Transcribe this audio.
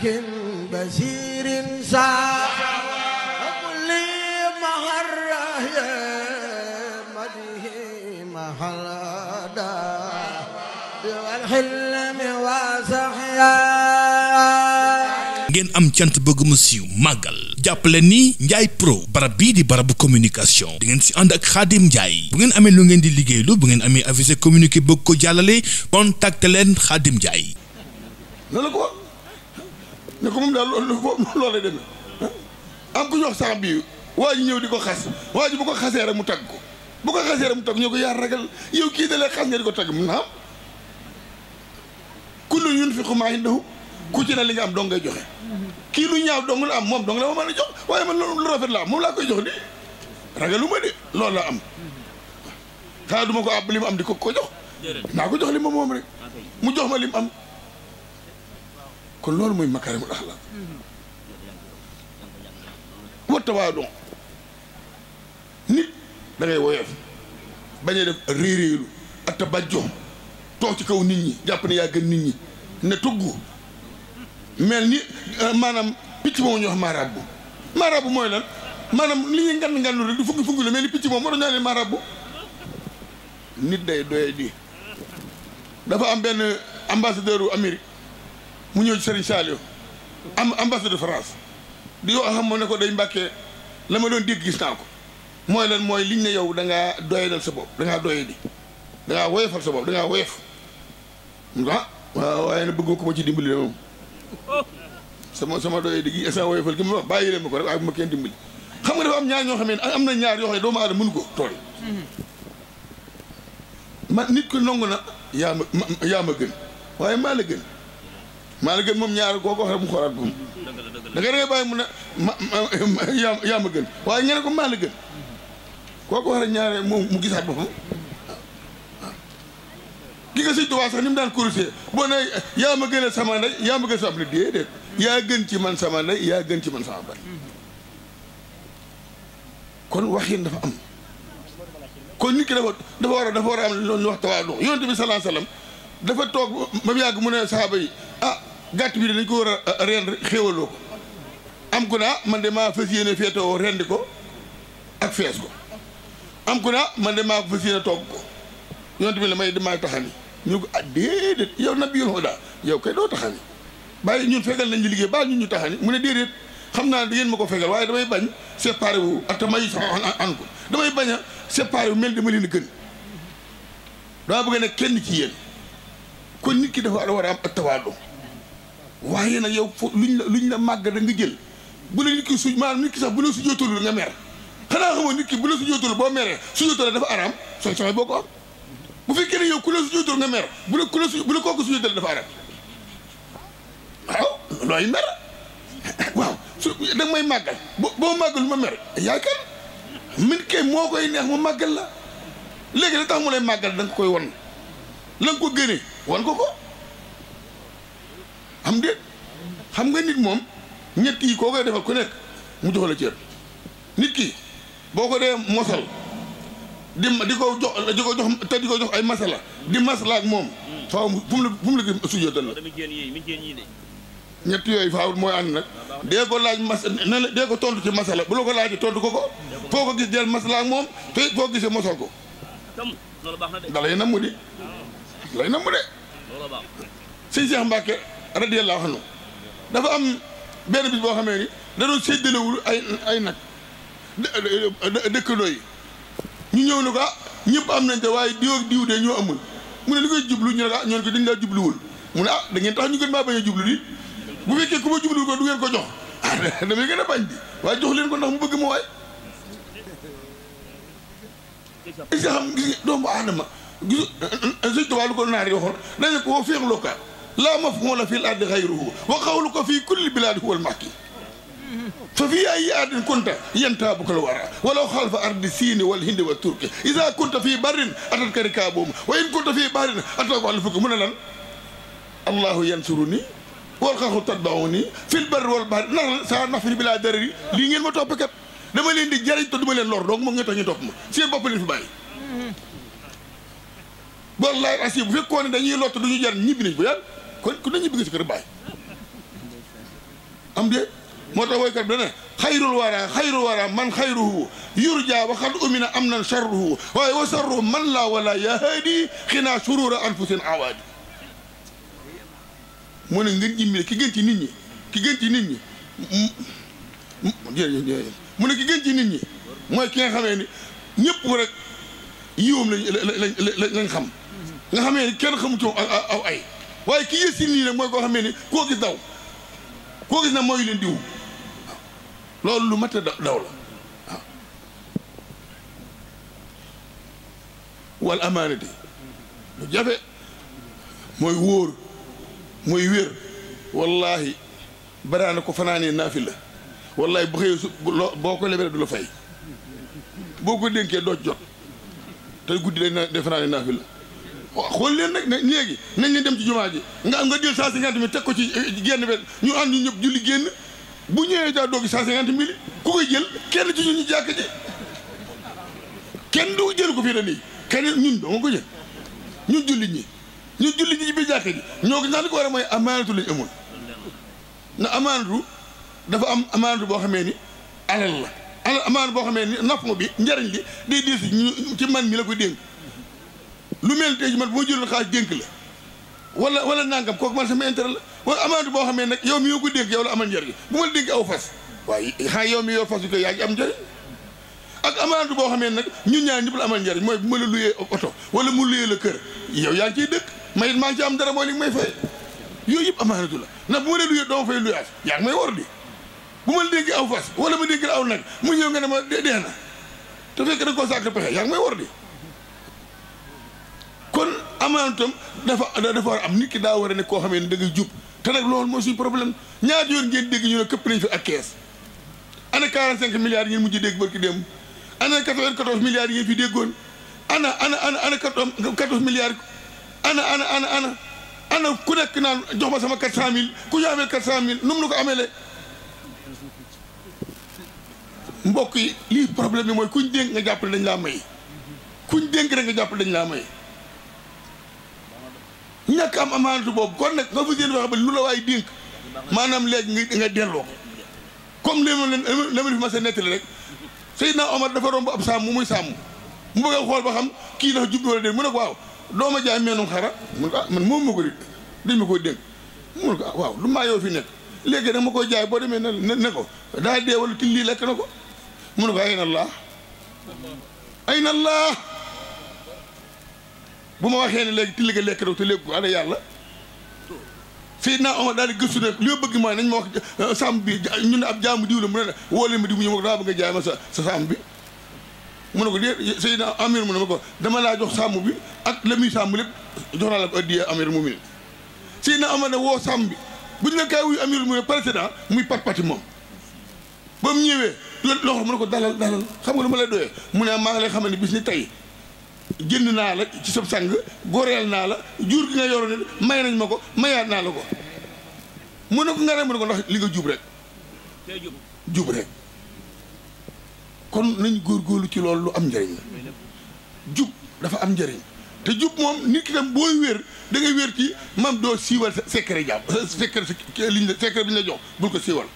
بشير ساق لي مهره مده محلدا والحلم واسحيا ngeen am cant bëgg mu siiw màggal jàppale ni Ndiaye Pro barab bii di barabu communication di ngeen si ànd ak Khadim Ndiaye bu ngeen amee lu ngeen di liggéeylu bu ngeen amee avisé communiqué bëgg ko jàllale contacte leen Khadim Ndiaye. na la ko ne ko moom daal loolu lay demee am ku jox sax bi waa ji ñëw di ko xas waa ji bu ko xasee rek mu tagg ko bu ko xasee rek mu tagg ñoo ko yaar ragal yow kii da lay xas nga di ko tagg mun naa am kullun yunfiqu maa indahu ku ci ne li nga am dong ngay joxe kii lu ñaaw dong la am moom dong la ma mën a jox waaye man lu rafet la am moom laa koy jox di ragaluma de loolu la am xanaa duma ko àbb li mu am di ko jox naa ko jox li ma moom rek mu jox ma li mu am kon loolu mooy makaarimul axlaaq wa tawaadu nit da ngay woyof bañ a def réeréelu ak tabajjo toog ci kaw nit ñi jàpp ne yaa gën nit ñi ne tugg mel ni maanaam picc moom ñu wax maaraabu mooy lan maanaam li ñuy ngan rek du fungi la mel ni picc moom moo doon ñaa ne maaraabu nit day doye di dafa am benn ambassadeur u Amérique mu ñëw ci Serigne Saliou am ambassadeur de France di yoo xam moo ne ko day mbàkkee la ma doon dégg gis naa ko mooy lan mooy liñ ne yow da ngaa doyadal sa bopp da ngaa doye di da ngaa woyofal sa bopp da ngaa woyof waaw waaye nag bëggoo ko ma ci dimbali de moom sama doye di gi sa woyofal gi ma wax bàyyi leen ma ko rek waaye bu ma kenn dimbali xam nga dafa am ñaar ñoo xam ne am na ñaar yoo xam ne doomu aadama mënu ko tooy man nit ko nangu na yaa ma gën waaye maa la gën moom ñaar koo ko wax rek mu xoolaat moom da ngay bàyyi mu ne yaa ma gën waaye nga ne ko maa la gën koo ko wax rek ñaare moom mu gisaat boppam gi nga sëñ Tuubaa sax ni mu daan corrigé boo ne yaa ma gën a sama ndey yaa ma gën sama ne déedéet yaa gën ci man sama ndey yaa gën ci man sama baay kon waxin dafa am kon nit ki dafa war a am loolu ñu wax tawaadu yonent bi sallallahu alayhi wasallam dafa toog ba mu yàgg mu ne sahaaba yi gàtt bi dañ ko war a rend xéewaloo ko am ku ne man de maa fas yéene feetoo rendi ko ak fees ko am ku ne man de maa ko fas yéene togg ko yonent bi la may damaa taxani ñu ko déedéet yow nabiyul huda yow kay doo taxani bàyyi ñun fegal nañ ñu liggéey baal ñun ñu taxani mu ne déedéet xam naa da ngeen ma ko fegal waaye damay bañ séparé wu ak may sax an ko damay bañ a séparé wu mel dama leen a gën dama bëgg ne kenn ci yéen kon nit ki dafa war a am ak tawaadu waaye nag yow fo luñ la màgg da nga jël bu la nit ki maanaam nit ki sax bu la su jootalul nga mer xanaa xamoo nit ki bu la su jootalul boo meree su jootalee dafa araam sooy boo ko am bu fekkee ne yow ku la su jootal nga mer bu la kooku su jootalee dafa araam waaw looy mer waaw da nga may màggal boo màggal ma mer yaay kan min kay moo koy neex mu màggal la léegi la tax mu lay màggal da nga koy won la nga ko gënee wan ko am déet xam nga nit moom ñett yi koo koy defal ku nekk mu jox la cër nit ki boo ko dee mosal di ko jox te di ko jox ay masala di masala ak moom faaw fu mu la gis sujjóotal la ñett yooyu faaw mooy ànd nag dee ko laaj dee ko tontu ci masala bu la ko laajee tontu ko foo ko gis del masala ak moom te foo gisee mosal ko da lay namm de sëñ Cheikh Mbacke radiyallahu anhu dafa am benn bis boo xamee ni da doon séddalewul ay nag dëkkandoo yi ñu ñëw ne ko ñëpp am nañ te waaye diw ak diw de ñoo amul mu ne li koy jublu ñu ne ko ñoon ko dañ laa jubluwul mu ne da ngeen tax ñu gën maa bañ a jublu di bu fekkee ku ma jubluwul ko du ngeen ko jox damay gën a bañ di waaye jox leen ko ndax mu bëgg ma waay is nga xam gis doomu aadama gis sëñ Tuubaa lu ko naar yi waxoon dañ ne ko woo féexlooka laa mafhuula fil ardi xayruhu wa qawluka fii kulli bilaadi huwa al-mahki fa fii ayyi ardin kunta yantaabuka al-wara walaw xalfa ardi siini wal hindi wa turki iza kunta fii barrin atatka rikaabuhum wa in kunta fii bahrin atatka al-fulku mu ne lan allahu yansuruni wal xalqu tatba'uni fil barri wal bahri ndax saa nafri bilaa darari lii ngeen ma topp kat dama leen di jariñ te duma leen lor donc moom ngeen tax ñu topp ma seen bopp leen fi bàyyi wallaay asi bu fekkoon ne dañuy lott duñu jar ñibbi nañ bu yàgg kon ku ne ñibbi nga si kër bàyyi am de moo tax woykat bi dane xayrul wara man xayruhu yurja wa xad umina am nan charruhu waaye wa charruhu man laa wala ya haadi xinaa surura anfusin awaadi mu ne ngeen jimbile ki gën ci nit ñi mu ne ki gën ci nit ñi mooy ki nga xamee ni ñëpp rek yiwam lañ xam nga xamee ni kenn xamu ci aw ay waaye ki yës si nii nag mooy koo xamee ni koo gis daw koo gis nag mooy leen diw loolu lu mat a daw la waaw wal amaanati lu jafe mooy wóor mooy wér wallahi baraana ko fanaanee naafi la wallahi bu xëyee boo ko lebee du la fay boo ko dénkee doo jot te guddi lay def fanaanee naafi la waaw xool leen nag léegi nañ leen dem ci jumaa ji nga jël 150 000 teg ko ci génn benn ñu ànd ñu ñëpp julli génn bu ñëwee daa doogi 150 000 ku koy jël kenn ci ñu jàkk ji kenn du jël ko fii da nii kenn ñun doo nga ko jël ñun jullit ñi ci biir jàkk ji ñoo gis naa li ko war a mooy amaanatu lañ amul na amaanatu dafa am amaanatu boo xamee ni alal la amaanatu boo xamee ni napp ma bi njariñ li day diis ci man mi la koy dénk lu mel tey man bu ma jëloon xaalis dénk la wala nangam kooku man sama intérêt la wala amaanatu boo xamee nag yow mi yoo ko dénk yow la amal njariñ bu ma la dénk aw fas waaye yow mi yor fas yu koy yaa ngi am njariñ ak amaanatu boo xamee nag ñun ñaar ñëpp la amal njariñ mooy bu ma la luyee oto wala mu luyee la kër yow yaa ngi ciy dëkk may maa ngi ci am dara mooy li may fay yooyu yëpp amaanatu la ndax bu ma la luyee doo ma fay luyaas yaa ngi may war di bu ma la dénk aw fas wala ma dénk la aw nag mu ñëw nga ne ma dee na te fekk da nga koo sàkk pexe yaa ngi may war di kon amaanatam dafa war a am nit ki daa war a ne koo xamee ne da ngay jub te nag loolu mooy suñu problème ñaata yoon ngeen dégg ñu ne këpp nañ fi ak kees ana 45 milliards yi ngeen mujj dégg barki démb ana 94 milliards yi ngeen fi déggoon ana 14 milliards ana ku nekk naan jox ma sama 400000 ku ñu amee 400000 nu mu la ko ameele mbokk yi lii problème bi mooy kuñ dénk nga jàpp ne dañ laa may kuñ dénk rek nga jàpp dañ laa may ñàkk am amaanatu boobu kon nag nga fa yéen wax ba lu la waay dénk maanaam léegi nga delloo ko comme li ma fi ma sa nettali rek Seydina Omar dafa romb ab sàmm muy sàmm mu bëgg a xool ba xam kii dafa jub wala déet mu ne ko waaw doo ma jaay meenum xara mu ne ko man moom ma ko di dañ ma koy dénk mu ne ko waaw lu maa yow fi nekk léegi nag ma koy jaay boo demee ne ko daa dee wala till lii lekk na ko mu ne ko ayna Allah bu ma waxee ne léegi till ga lekk na te léegi ko ana yàlla Seydina Omar daal di gëstu ne li ma bëgg mooy nañ ma wax sàmm bi ñu ne ab jaamu diw la mu ne woo leen ma di mu ñëw ma ko daa bëgg nga jaay ma sa sàmm bi mu ne ko dee Seydina Amir mu ne ma ko dama laa jox sàmm bi ak la muy sàmm lépp jox naa la ko addiya Amir mu ne Seydina Omar ne woo sàmm bi bu ñu la kaay wuy Amir mu ne président muy pat-pati moom ba mu ñëwee loxo mu ne ko dalal xam nga lu ma lay doyee mu ne maa ngi lay xamal ne bis ni tey jënd naa la ci sab sang goreel naa la jur gi nga yoro ne may nañ ma ko mayaat naa la ko mu ne ko nga ne mu ne ko ndax li nga jub rek kon nañ góorgóorlu ci loolu lu am njëriñ la jub dafa am njëriñ te jub moom nit ki tam booy wér da ngay wér ci mam doo siiwal sa secret jàmm secret bi ñu la jox bul ko siiwal